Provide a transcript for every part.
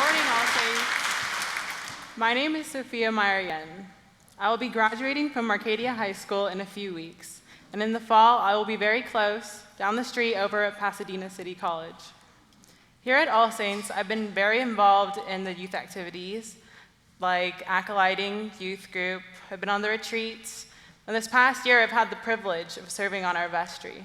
morning, all saints. My name is Sophia Meyer-Yen. I will be graduating from Arcadia High School in a few weeks, and in the fall, I will be very close, down the street over at Pasadena City College. Here at All Saints, I've been very involved in the youth activities, like acolyting, youth group. I've been on the retreats, and this past year, I've had the privilege of serving on our vestry.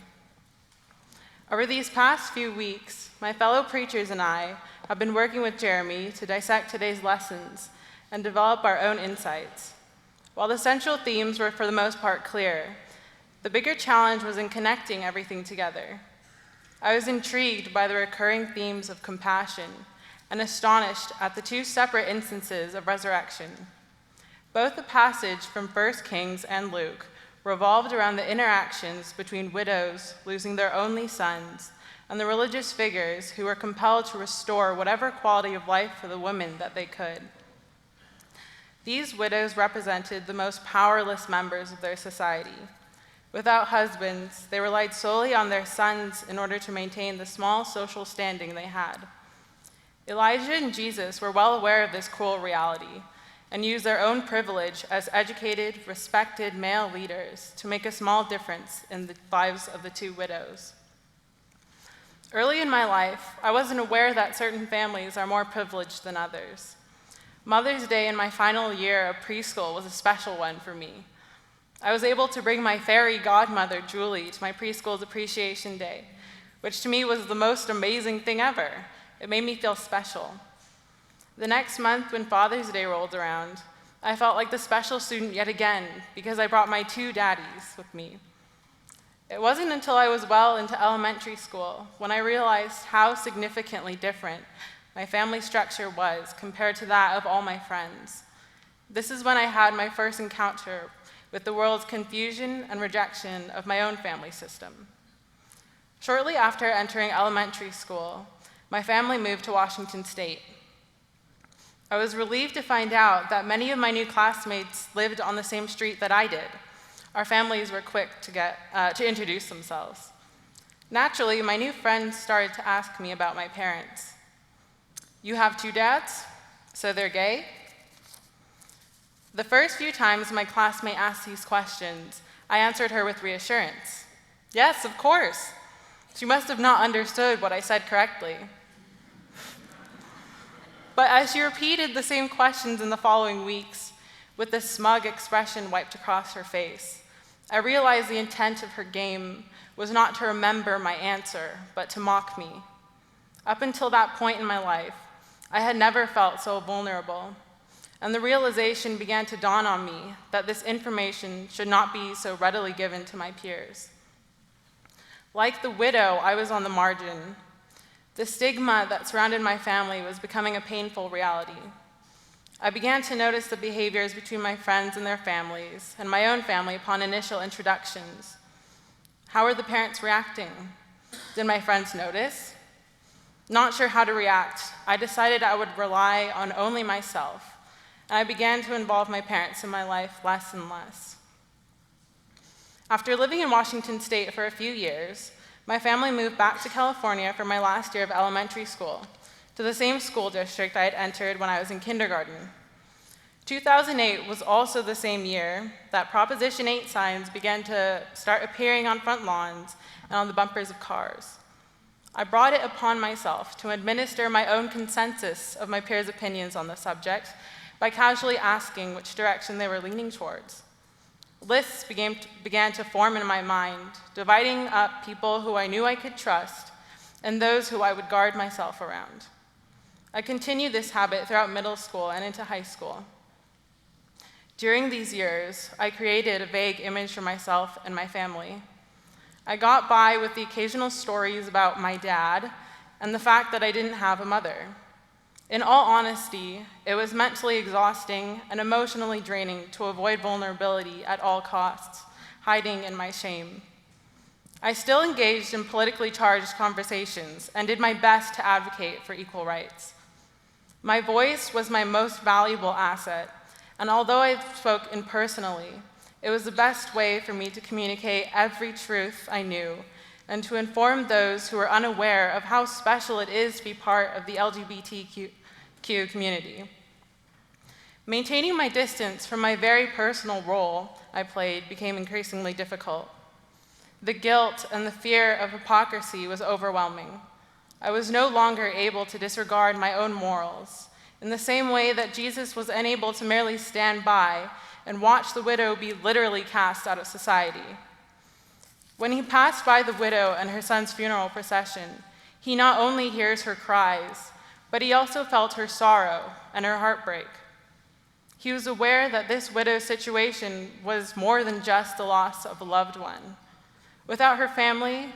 Over these past few weeks, my fellow preachers and I have been working with Jeremy to dissect today's lessons and develop our own insights. While the central themes were for the most part clear, the bigger challenge was in connecting everything together. I was intrigued by the recurring themes of compassion and astonished at the two separate instances of resurrection. Both the passage from 1 Kings and Luke revolved around the interactions between widows losing their only sons and the religious figures who were compelled to restore whatever quality of life for the women that they could. These widows represented the most powerless members of their society. Without husbands, they relied solely on their sons in order to maintain the small social standing they had. Elijah and Jesus were well aware of this cruel reality and used their own privilege as educated, respected male leaders to make a small difference in the lives of the two widows. Early in my life, I wasn't aware that certain families are more privileged than others. Mother's Day in my final year of preschool was a special one for me. I was able to bring my fairy godmother, Julie, to my preschool's appreciation day, which to me was the most amazing thing ever. It made me feel special. The next month, when Father's Day rolled around, I felt like the special student yet again because I brought my two daddies with me. It wasn't until I was well into elementary school when I realized how significantly different my family structure was compared to that of all my friends. This is when I had my first encounter with the world's confusion and rejection of my own family system. Shortly after entering elementary school, my family moved to Washington State. I was relieved to find out that many of my new classmates lived on the same street that I did. Our families were quick to introduce themselves. Naturally, my new friends started to ask me about my parents. You have two dads? So they're gay? The first few times my classmate asked these questions, I answered her with reassurance. Yes, of course. She must have not understood what I said correctly. But as she repeated the same questions in the following weeks, with a smug expression wiped across her face, I realized the intent of her game was not to remember my answer, but to mock me. Up until that point in my life, I had never felt so vulnerable, and the realization began to dawn on me that this information should not be so readily given to my peers. Like the widow, I was on the margin. The stigma that surrounded my family was becoming a painful reality. I began to notice the behaviors between my friends and their families, and my own family upon initial introductions. How were the parents reacting? Did my friends notice? Not sure how to react, I decided I would rely on only myself, and I began to involve my parents in my life less and less. After living in Washington State for a few years, my family moved back to California for my last year of elementary school, to the same school district I had entered when I was in kindergarten. 2008 was also the same year that Proposition 8 signs began to start appearing on front lawns and on the bumpers of cars. I brought it upon myself to administer my own consensus of my peers' opinions on the subject by casually asking which direction they were leaning towards. Lists began to form in my mind, dividing up people who I knew I could trust and those who I would guard myself around. I continued this habit throughout middle school and into high school. During these years, I created a vague image for myself and my family. I got by with the occasional stories about my dad and the fact that I didn't have a mother. In all honesty, it was mentally exhausting and emotionally draining to avoid vulnerability at all costs, hiding in my shame. I still engaged in politically charged conversations and did my best to advocate for equal rights. My voice was my most valuable asset, and although I spoke impersonally, it was the best way for me to communicate every truth I knew and to inform those who were unaware of how special it is to be part of the LGBTQ community. Maintaining my distance from my very personal role I played became increasingly difficult. The guilt and the fear of hypocrisy was overwhelming. I was no longer able to disregard my own morals, in the same way that Jesus was unable to merely stand by and watch the widow be literally cast out of society. When he passed by the widow and her son's funeral procession, he not only hears her cries, but he also felt her sorrow and her heartbreak. He was aware that this widow's situation was more than just the loss of a loved one. Without her family,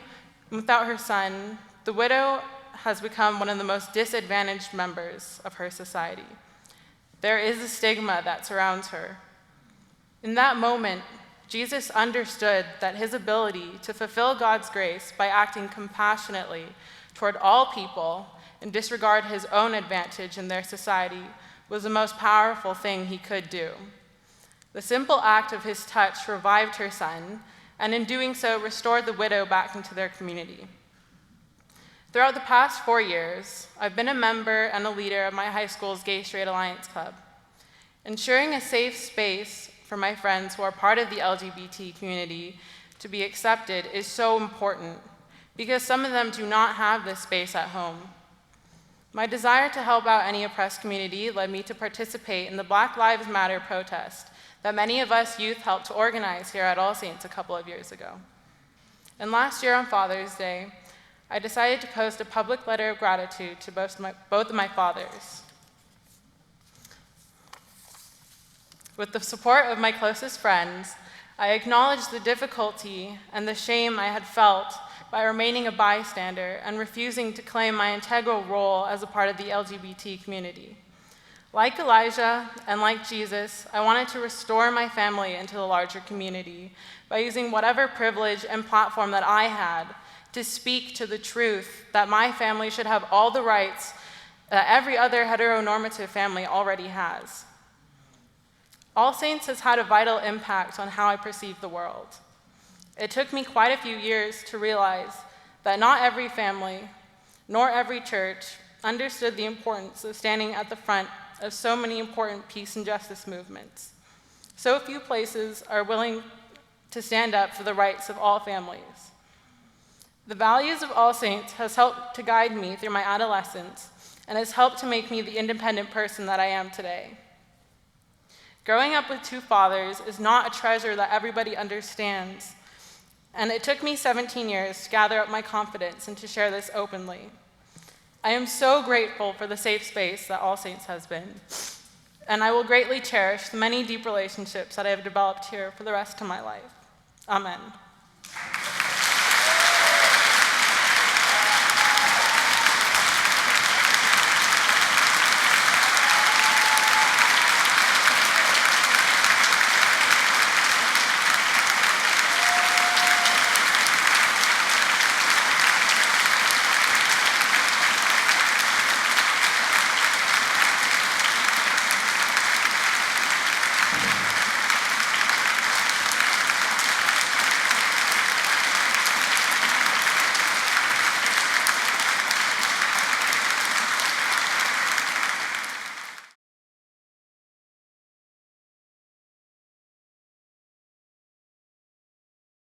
without her son, the widow has become one of the most disadvantaged members of her society. There is a stigma that surrounds her. In that moment, Jesus understood that his ability to fulfill God's grace by acting compassionately toward all people and disregard his own advantage in their society was the most powerful thing he could do. The simple act of his touch revived her son, and in doing so, restored the widow back into their community. Throughout the past 4 years, I've been a member and a leader of my high school's Gay Straight Alliance Club. Ensuring a safe space for my friends who are part of the LGBT community to be accepted is so important, because some of them do not have this space at home. My desire to help out any oppressed community led me to participate in the Black Lives Matter protest that many of us youth helped to organize here at All Saints a couple of years ago. And last year on Father's Day, I decided to post a public letter of gratitude to both of my fathers. With the support of my closest friends, I acknowledged the difficulty and the shame I had felt by remaining a bystander and refusing to claim my integral role as a part of the LGBT community. Like Elijah and like Jesus, I wanted to restore my family into the larger community by using whatever privilege and platform that I had to speak to the truth that my family should have all the rights that every other heteronormative family already has. All Saints has had a vital impact on how I perceive the world. It took me quite a few years to realize that not every family, nor every church, understood the importance of standing at the front of so many important peace and justice movements. So few places are willing to stand up for the rights of all families. The values of All Saints has helped to guide me through my adolescence and has helped to make me the independent person that I am today. Growing up with two fathers is not a treasure that everybody understands, and it took me 17 years to gather up my confidence and to share this openly. I am so grateful for the safe space that All Saints has been, and I will greatly cherish the many deep relationships that I have developed here for the rest of my life. Amen.